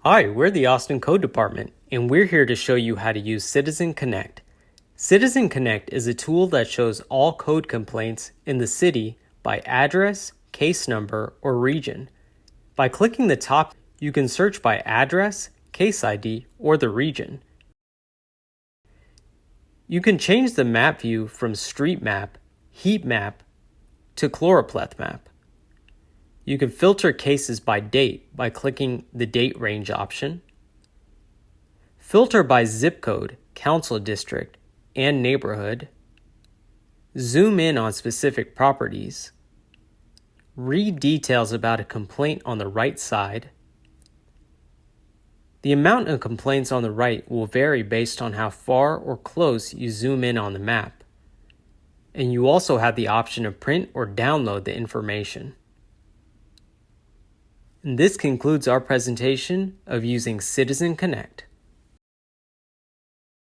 Hi, we're the Austin Code Department, and we're here to show you how to use Citizen Connect. Citizen Connect is a tool that shows all code complaints in the city by address, case number, or region. By clicking the top, you can search by address, case ID, or the region. You can change the map view from street map, heat map, to choropleth map. You can filter cases by date by clicking the date range option. Filter by zip code, council district, and neighborhood. Zoom in on specific properties. Read details about a complaint on the right side. The amount of complaints on the right will vary based on how far or close you zoom in on the map. And you also have the option to print or download the information. And this concludes our presentation of using Citizen Connect.